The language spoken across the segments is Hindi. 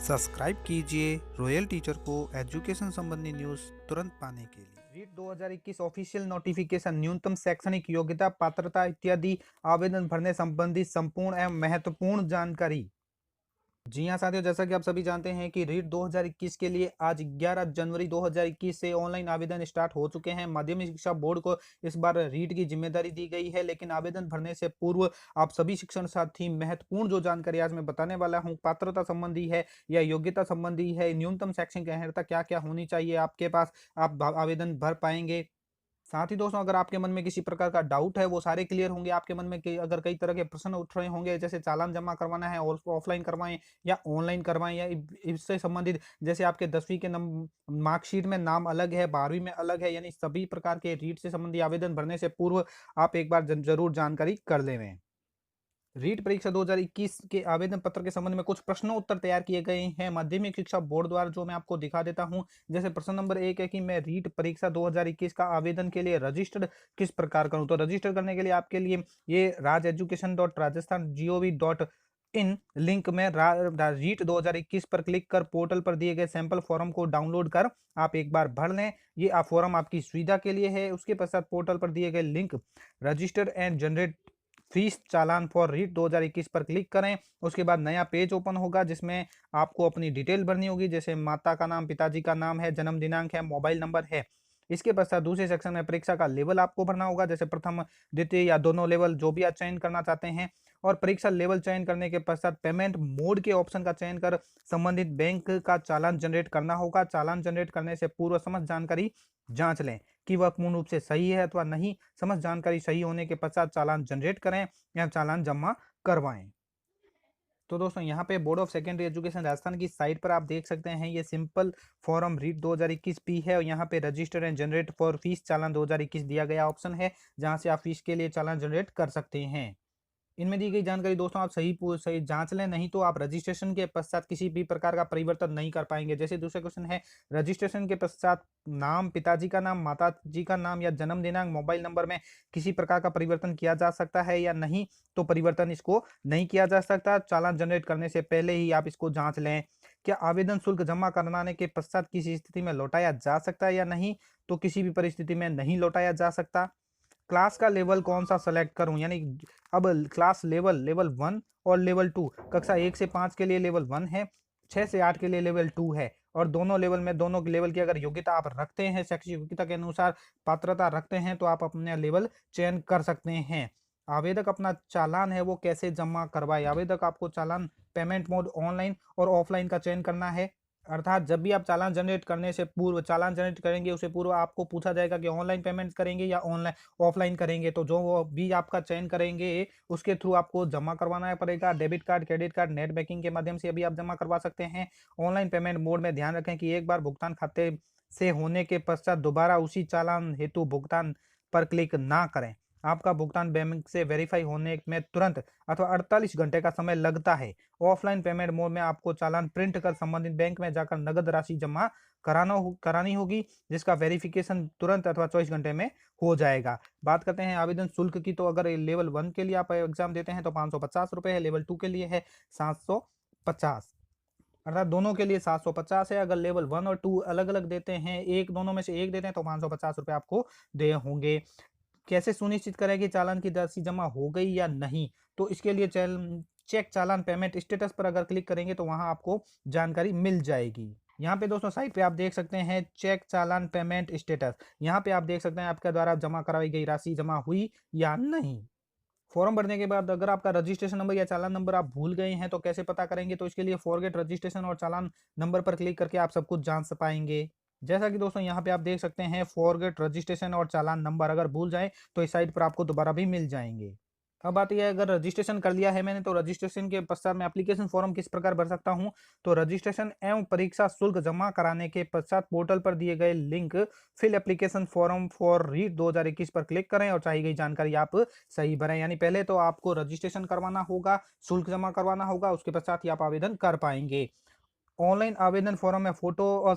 सब्सक्राइब कीजिए रॉयल टीचर को एजुकेशन संबंधी न्यूज़ तुरंत पाने के लिए। रीट 2021 ऑफिशियल नोटिफिकेशन न्यूनतम शैक्षणिक योग्यता पात्रता इत्यादि आवेदन भरने संबंधी संपूर्ण एवं महत्वपूर्ण जानकारी। जी हाँ साथियों, जैसा कि आप सभी जानते हैं कि रीट 2021 के लिए आज 11 जनवरी 2021 से ऑनलाइन आवेदन स्टार्ट हो चुके हैं। माध्यमिक शिक्षा बोर्ड को इस बार रीट की जिम्मेदारी दी गई है, लेकिन आवेदन भरने से पूर्व आप सभी शिक्षण साथी महत्वपूर्ण जो जानकारी आज मैं बताने वाला हूँ, पात्रता संबंधी है या योग्यता संबंधी है, न्यूनतम शैक्षणिक अर्हता क्या क्या होनी चाहिए आपके पास, आप आवेदन भर पाएंगे। साथ ही दोस्तों, अगर आपके मन में किसी प्रकार का डाउट है वो सारे क्लियर होंगे। आपके मन में अगर कई तरह के प्रश्न उठ रहे होंगे, जैसे चालान जमा करवाना है और ऑफलाइन करवाएं या ऑनलाइन करवाएं, या इससे संबंधित जैसे आपके 10वीं के मार्कशीट में नाम अलग है, 12वीं में अलग है, यानी सभी प्रकार के रीट से संबंधी आवेदन भरने से पूर्व आप एक बार जरूर जानकारी कर लें। रीट परीक्षा 2021 के आवेदन पत्र के संबंध में कुछ प्रश्नोत्तर तैयार किए गए हैं माध्यमिक शिक्षा बोर्ड द्वारा, जो मैं आपको दिखा देता हूं। जैसे प्रश्न नंबर 1 है कि मैं रीट परीक्षा 2021 का आवेदन के लिए रजिस्टर्ड किस प्रकार करूं। तो रजिस्टर करने के लिए आपके लिए ये rajeducation.rajasthan.gov.in लिंक में रीट 2021 पर क्लिक कर पोर्टल पर दिए गए सैंपल फॉर्म को डाउनलोड कर आप एक बार भर लें। ये फॉर्म आपकी सुविधा के लिए है। उसके पश्चात पोर्टल पर दिए गए link register and generate fees challan for REET 2021 पर क्लिक करें। उसके बाद नया पेज ओपन होगा जिसमें आपको अपनी डिटेल भरनी होगी, जैसे माता का नाम, पिताजी का नाम है, जन्म दिनांक है, मोबाइल नंबर है। इसके पश्चात दूसरे सेक्शन में परीक्षा का लेवल आपको भरना होगा, जैसे प्रथम, द्वितीय या दोनों लेवल जो भी आप चयन करना चाहते हैं। और परीक्षा लेवल चयन करने के पश्चात पेमेंट मोड के ऑप्शन का चयन कर संबंधित बैंक का चालान जनरेट करना होगा। चालान जनरेट करने से पूर्व समस्त जानकारी जांच लें कि वह पूर्ण रूप से सही है अथवा नहीं। समस्त जानकारी सही होने के पश्चात चालान जनरेट करें या चालान जमा करवाएं। तो दोस्तों, यहाँ पे board of secondary education Rajasthan की साइट पर आप देख सकते हैं, ये सिंपल फॉर्म रीट 2021 पी है और यहाँ पे register and generate for fees challan 2021 दिया गया ऑप्शन है, जहाँ से आप फीस के लिए चालान जनरेट कर सकते हैं। इनमें दी गई जानकारी दोस्तों आप सही जांच लें, नहीं तो आप रजिस्ट्रेशन के पश्चात किसी भी प्रकार का परिवर्तन नहीं कर पाएंगे। जैसे दूसरा क्वेश्चन है, रजिस्ट्रेशन के पश्चात नाम, पिताजी का नाम, माता जी का नाम या जन्म दिनांक, मोबाइल नंबर में किसी प्रकार का परिवर्तन किया जा सकता है या नहीं। तो परिवर्तन इसको नहीं किया जा सकता। चालान जनरेट करने से पहले ही आप इसको जांच लें। क्या आवेदन शुल्क जमा कराने के पश्चात किसी स्थिति में लौटाया जा सकता है या नहीं। तो किसी भी परिस्थिति में नहीं लौटाया जा सकता। क्लास का लेवल कौन सा सेलेक्ट करूं, यानी अब क्लास लेवल लेवल 1 और लेवल 2, कक्षा 1 से 5 के लिए लेवल 1 है, 6 से 8 के लिए लेवल 2 है। और दोनों लेवल में दोनों लेवल की अगर योग्यता आप रखते हैं, शैक्षिक योग्यता के अनुसार पात्रता रखते हैं, तो आप अपना लेवल चयन कर सकते हैं। आवेदक अपना चालान है वो कैसे जमा करवाए। आवेदक आपको चालान पेमेंट मोड ऑनलाइन और ऑफलाइन का चयन करना है। अर्थात जब भी आप चालान जनरेट करने से पूर्व, चालान जनरेट करेंगे उससे पूर्व आपको पूछा जाएगा कि ऑनलाइन पेमेंट करेंगे या ऑनलाइन ऑफलाइन करेंगे। तो जो वो भी आपका चयन करेंगे उसके थ्रू आपको जमा करवाना पड़ेगा। Debit card, credit card, net banking के माध्यम से भी आप जमा करवा सकते हैं। ऑनलाइन पेमेंट मोड में ध्यान रखें कि एक बार भुगतान खाते से होने के पश्चात दोबारा उसी चालान हेतु भुगतान पर क्लिक ना करें। आपका भुगतान बैंक से वेरीफाई होने में तुरंत अथवा 48 घंटे का समय लगता है। ऑफलाइन पेमेंट मोड में आपको चालान प्रिंट कर संबंधित बैंक में जाकर नगद राशि जमा करानी होगी, जिसका वेरिफिकेशन तुरंत अथवा 24 घंटे में हो जाएगा। बात करते हैं आवेदन शुल्क की, तो अगर लेवल 1 के लिए आप एग्जाम देते हैं तो 550 रुपये है, लेवल 2 के लिए है 750, अर्थात दोनों के लिए 750 है। अगर लेवल 1 और 2 अलग अलग देते हैं, एक दोनों में से एक देते हैं, तो 550 रुपये आपको दे होंगे। कैसे सुनिश्चित करें कि चालान की राशि जमा हो गई या नहीं। तो इसके लिए चेक चालान पेमेंट स्टेटस पर अगर क्लिक करेंगे तो वहां आपको जानकारी मिल जाएगी। यहाँ पे दोस्तों साइट पे आप देख सकते हैं चेक चालान पेमेंट स्टेटस। यहाँ पे आप देख सकते हैं आपके द्वारा जमा कराई गई राशि जमा हुई या नहीं। फॉर्म भरने के बाद अगर आपका रजिस्ट्रेशन नंबर या चालान नंबर आप भूल गए हैं तो कैसे पता करेंगे। तो इसके लिए फॉरगेट रजिस्ट्रेशन और चालान नंबर पर क्लिक करके आप सब कुछ जान पाएंगे। जैसा कि दोस्तों यहाँ पे आप देख सकते हैं फॉरगेट रजिस्ट्रेशन और चालान नंबर अगर भूल जाए तो इस साइट पर आपको दोबारा भी मिल जाएंगे। अब बात यह है, अगर रजिस्ट्रेशन कर लिया है मैंने, तो रजिस्ट्रेशन के पश्चात मैं एप्लीकेशन फॉर्म किस प्रकार भर सकता हूं। तो रजिस्ट्रेशन एवं परीक्षा शुल्क जमा कराने के पश्चात पोर्टल पर दिए गए link fill application form for REET 2021 पर क्लिक करें और चाहिए गई जानकारी आप सही भरें। यानी पहले तो आपको रजिस्ट्रेशन करवाना होगा, शुल्क जमा करवाना होगा, उसके पश्चात ही आप आवेदन कर पाएंगे। ऑनलाइन आवेदन फॉर्म में फोटो और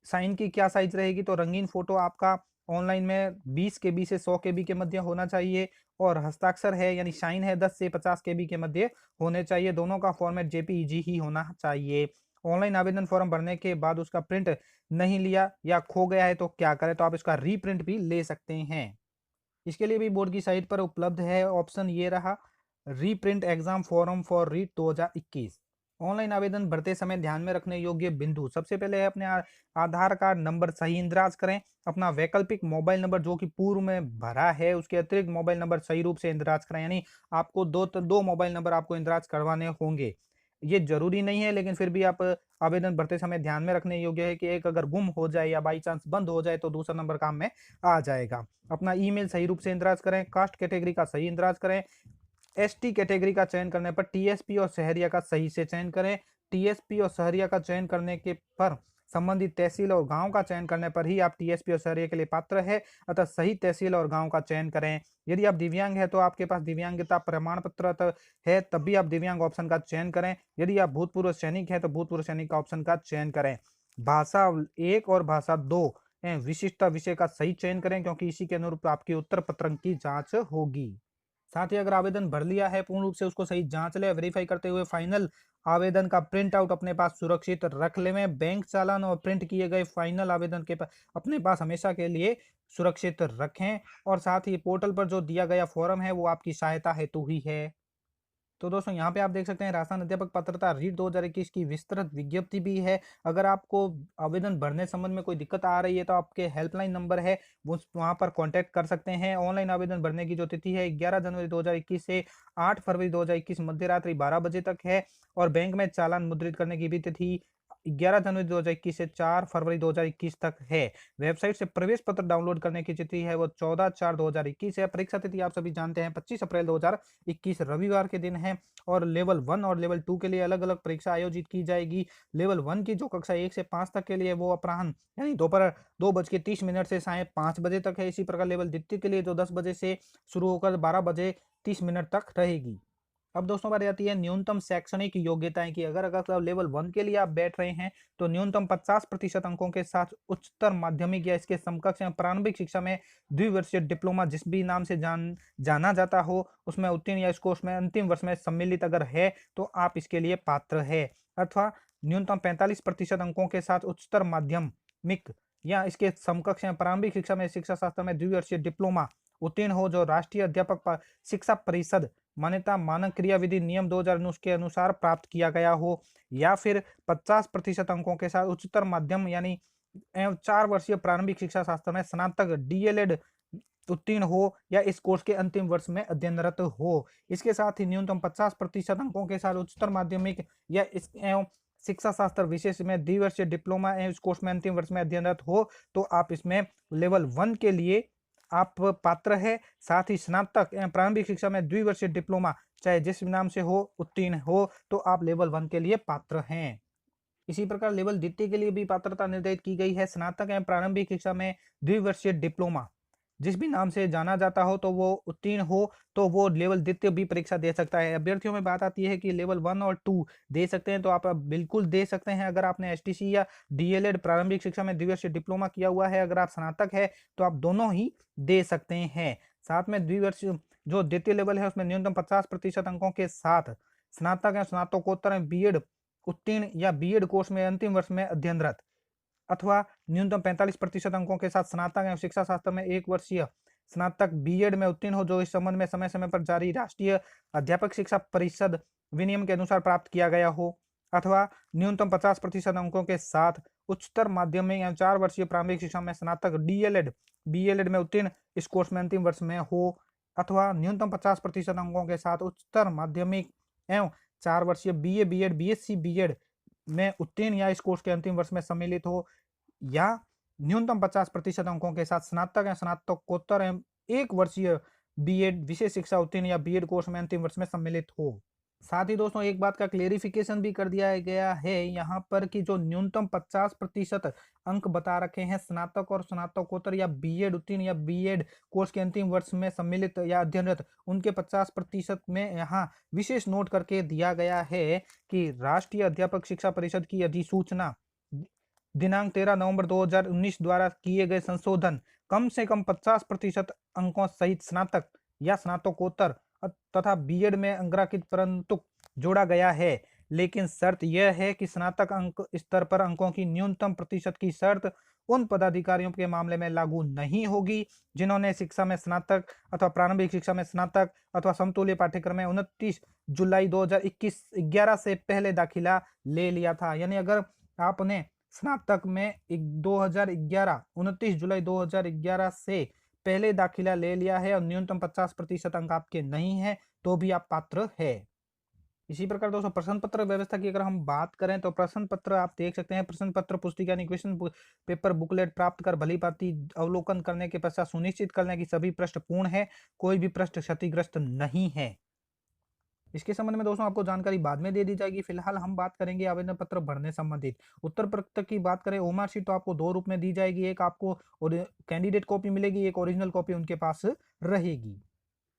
साइन की क्या साइज रहेगी। तो रंगीन फोटो आपका ऑनलाइन में 20 केबी से 100 केबी के मध्य होना चाहिए और हस्ताक्षर है यानी साइन है 10 से 50 केबी के मध्य होने चाहिए। दोनों का फॉर्मेट जेपीईजी ही होना चाहिए। ऑनलाइन आवेदन फॉर्म भरने के बाद उसका प्रिंट नहीं लिया या खो गया है तो क्या करें, तो आप इसका रीप्रिंट भी ले सकते हैं। इसके लिए भी बोर्ड की साइट पर उपलब्ध है ऑप्शन, ये रहा reprint exam form for REET 2021। Online आवेदन भरते समय ध्यान में रखने योग्य बिंदु, सबसे पहले है अपने आधार कार्ड नंबर सही इंदराज करें। अपना वैकल्पिक मोबाइल नंबर जो कि पूर्व में भरा है उसके अतिरिक्त मोबाइल नंबर सही रूप से इंदराज करें, यानी आपको दो मोबाइल नंबर आपको इंदराज करवाने होंगे। ये जरूरी नहीं है, लेकिन फिर भी आप आवेदन भरते समय ध्यान में रखने योग्य है कि एक अगर गुम हो जाए या बाई चांस बंद हो जाए तो दूसरा नंबर काम में आ जाएगा। अपना ईमेल सही रूप से इंदराज करें। कास्ट कैटेगरी का सही इंदराज करें। एसटी कैटेगरी का चयन करने पर टीएसपी और शहरिया का सही से चयन करें। टीएसपी और शहरिया का चयन करने के पर संबंधित तहसील और गांव का चयन करने पर ही आप टीएसपी और शहरिया के लिए पात्र है, अतः सही तहसील और गांव का चयन करें। यदि आप दिव्यांग है तो आपके पास दिव्यांगता प्रमाण पत्र है, तब भी आप दिव्यांग ऑप्शन का चयन करें। यदि आप भूतपूर्व सैनिक है तो भूतपूर्व सैनिक का ऑप्शन का चयन करें। भाषा 1 और भाषा 2 विशिष्ट विषय का सही चयन करें, क्योंकि इसी के अनुरूप आपकी उत्तर पत्रंक की जांच होगी। साथ ही अगर आवेदन भर लिया है पूर्ण रूप से उसको सही जांच ले, वेरीफाई करते हुए फाइनल आवेदन का प्रिंट आउट अपने पास सुरक्षित रख लें। बैंक चालान और प्रिंट किए गए फाइनल आवेदन के अपने पास हमेशा के लिए सुरक्षित रखें। और साथ ही पोर्टल पर जो दिया गया फॉर्म है वो आपकी सहायता हेतु ही है। तो दोस्तों यहाँ पे आप देख सकते हैं राजस्थान अध्यापक पात्रता रीट 2021 की विस्तृत विज्ञप्ति भी है। अगर आपको आवेदन भरने संबंध में कोई दिक्कत आ रही है तो आपके हेल्पलाइन नंबर है वो वहाँ पर कांटेक्ट कर सकते हैं। ऑनलाइन आवेदन भरने की जो तिथि है 11 जनवरी 2021 से 8 फरवरी 2021 मध्य रात्रि 12 बजे तक है। और बैंक में चालान मुद्रित करने की भी तिथि 11 जनवरी 2021 से 4 फरवरी 2021 तक है। वेबसाइट से प्रवेश पत्र डाउनलोड करने की तिथि है वो 14/4/2021 है। परीक्षा तिथि आप सभी जानते हैं 25 अप्रैल 2021 रविवार के दिन है। और लेवल 1 और लेवल 2 के लिए अलग अलग परीक्षा आयोजित की जाएगी। लेवल 1 की जो कक्षा 1 से 5 तक के लिए वो अपराह्न यानी दोपहर 2:30 से साय 5 बजे तक है। इसी प्रकार लेवल द्वितीय के लिए जो 10 बजे से शुरू होकर 12:30 तक रहेगी। अब दोस्तों बात आती है न्यूनतम शैक्षणिक योग्यताएं की। अगर लेवल 1 के लिए आप बैठ रहे हैं तो न्यूनतम 50% अंकों के साथ उच्चतर माध्यमिक या इसके समकक्ष प्रारंभिक शिक्षा में द्विवर्षीय डिप्लोमा जिस भी नाम से जाना जाता हो उसमें उत्तीर्ण या इस कोर्स में अंतिम वर्ष में सम्मिलित अगर है तो आप इसके लिए पात्र है। अथवा न्यूनतम 45% अंकों के साथ उच्चतर माध्यमिक या इसके समकक्ष प्रारंभिक शिक्षा में शिक्षा शास्त्र में द्विवर्षीय डिप्लोमा उत्तीर्ण हो जो राष्ट्रीय अध्यापक शिक्षा परिषद मान्यता मानक क्रियाविधि नियम 2019 के अनुसार प्राप्त किया गया हो। या फिर 50% अंकों के साथ उच्चतर माध्यम यानी 4 वर्षीय प्रारंभिक शिक्षा शास्त्र में स्नातक डीएलएड उत्तीर्ण हो या इस कोर्स के अंतिम वर्ष में अध्ययनरत हो। इसके साथ ही न्यूनतम 50% अंकों के साथ उच्चतर माध्यमिक या इस शिक्षा शास्त्र विशेष में द्विवर्षीय डिप्लोमा इस कोर्स में अंतिम वर्ष में अध्ययनरत हो तो आप इसमें लेवल 1 के लिए आप पात्र है। साथ ही स्नातक प्रारंभिक शिक्षा में द्विवर्षीय डिप्लोमा चाहे जिस नाम से हो उत्तीर्ण हो तो आप लेवल 1 के लिए पात्र हैं। इसी प्रकार लेवल द्वितीय के लिए भी पात्रता निर्धारित की गई है। स्नातक एवं प्रारंभिक शिक्षा में द्विवर्षीय डिप्लोमा जिस भी नाम से जाना जाता हो तो वो उत्तीर्ण हो तो वो लेवल द्वितीय भी परीक्षा दे सकता है। अभ्यर्थियों में बात आती है कि लेवल 1 और 2 दे सकते हैं तो आप बिल्कुल दे सकते हैं। अगर आपने एसटीसी या डीएलएड प्रारंभिक शिक्षा में द्विवर्षीय डिप्लोमा किया हुआ है, अगर आप स्नातक है तो आप दोनों ही दे सकते हैं। साथ में द्विवर्षीय जो द्वितीय लेवल है उसमें न्यूनतम 50% अंकों के साथ स्नातक या स्नातकोत्तर बीएड उत्तीर्ण या बीएड कोर्स में अंतिम वर्ष में अध्ययनरत अथवा न्यूनतम 45% अंकों के साथ स्नातक एवं शिक्षा शास्त्र में 1 वर्षीय स्नातक बीएड में उत्तीर्ण हो जो इस संबंध में समय समय पर जारी राष्ट्रीय अध्यापक शिक्षा परिषद विनियम के अनुसार प्राप्त किया गया हो। अथवा न्यूनतम 50% अंकों के साथ उच्चतर माध्यमिक या 4 वर्षीय प्रारंभिक शिक्षा में स्नातक डीएलएड बीएलएड में उत्तीर्ण इस कोर्स में अंतिम वर्ष में हो। अथवा न्यूनतम 50% अंकों के साथ उच्चतर माध्यमिक एवं 4 वर्षीय बीए बीएड बीएससी बीएड में उत्तीर्ण या इस कोर्स के अंतिम वर्ष में सम्मिलित हो। या न्यूनतम 50% अंकों के साथ स्नातक या स्नातकोत्तर एवं 1 वर्षीय बीएड विशेष शिक्षा उत्तीर्ण या बीएड कोर्स में अंतिम वर्ष में सम्मिलित हो। साथ ही दोस्तों एक बात का क्लेरिफिकेशन भी कर दिया गया है यहाँ पर कि जो न्यूनतम 50% अंक बता रखे हैं स्नातक और स्नातकोत्तर या बीएड उत्तीर्ण या बीएड कोर्स के अंतिम वर्ष में सम्मिलित या अध्ययनरत उनके 50% में यहाँ विशेष नोट करके दिया गया है कि राष्ट्रीय अध्यापक शिक्षा परिषद की अधिसूचना दिनांक 13 नवंबर 2019 द्वारा किए गए संशोधन कम से कम 50% अंकों सहित स्नातक या स्नातकोत्तर तथा बीएड में अंग्राकित परंतु जोड़ा गया है। लेकिन शर्त यह है कि स्नातक अंक स्तर पर अंकों की न्यूनतम प्रतिशत की शर्त उन पदाधिकारियों के मामले में लागू नहीं होगी जिन्होंने शिक्षा में स्नातक अथवा प्रारंभिक शिक्षा में स्नातक अथवा समतुल्य पाठ्यक्रम में 29 जुलाई 2021 11 से पहले दाखिला ले लिया था। यानी अगर आपने स्नातक में 2011 29 जुलाई 2011 से पहले दाखिला ले लिया है और न्यूनतम 50% अंक आपके नहीं है तो भी आप पात्र है। इसी प्रकार दोस्तों प्रश्न पत्र व्यवस्था की अगर हम बात करें तो प्रश्न पत्र आप देख सकते हैं, प्रश्न पत्र पुस्तिका यानी क्वेश्चन पेपर बुकलेट प्राप्त कर भली भांति अवलोकन करने के पश्चात सुनिश्चित कर लें कि सभी प्रश्न पूर्ण है, कोई भी प्रश्न क्षतिग्रस्त नहीं है। इसके संबंध में दोस्तों आपको जानकारी बाद में दे दी जाएगी। फिलहाल हम बात करेंगे आवेदन पत्र भरने संबंधित। उत्तर पत्र की बात करें, ओमार शीट तो आपको दो रूप में दी जाएगी, एक आपको कैंडिडेट कॉपी मिलेगी, एक ओरिजिनल कॉपी उनके पास रहेगी।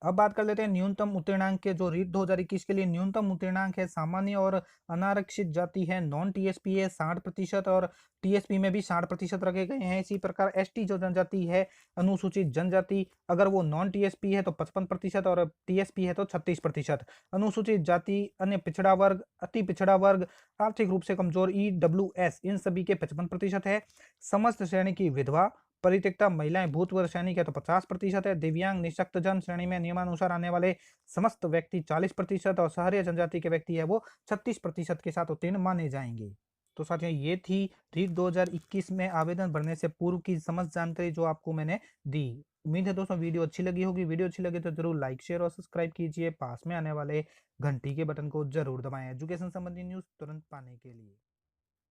अब बात कर लेते हैं न्यूनतम उत्तीर्णांक के। जो रीट 2021 के लिए न्यूनतम उत्तीर्णांक है सामान्य और अनारक्षित जाति है नॉन टीएसपी है 60% और टीएसपी में भी 60% रखे गए हैं। इसी प्रकार एसटी जो जनजाति है अनुसूचित जनजाति, अगर वो नॉन टीएसपी है तो 55% और टीएसपी है तो 36%। अनुसूचित जाति, अन्य पिछड़ा वर्ग, अति पिछड़ा वर्ग, आर्थिक रूप से कमजोर ईडब्ल्यूएस इन सभी के 55% है। समस्त श्रेणी की विधवा, परित्यक्ता महिलाएं, भूतपूर्व सैनिक है तो 50% है। दिव्यांग निःशक्त जन श्रेणी में नियमानुसार आने वाले समस्त व्यक्ति 40% और शहरी जनजाति के व्यक्ति है वो 36% के साथ उत्तीर्ण माने जाएंगे। तो साथियों ये थी रीट 2021 में आवेदन भरने से पूर्व की समस्त जानकारी जो आपको मैंने दी। उम्मीद है दोस्तों वीडियो अच्छी लगी होगी। वीडियो अच्छी लगी तो जरूर लाइक शेयर और सब्सक्राइब कीजिए। पास में आने वाले घंटी के बटन को जरूर दबाएं एजुकेशन संबंधी न्यूज तुरंत पाने के लिए।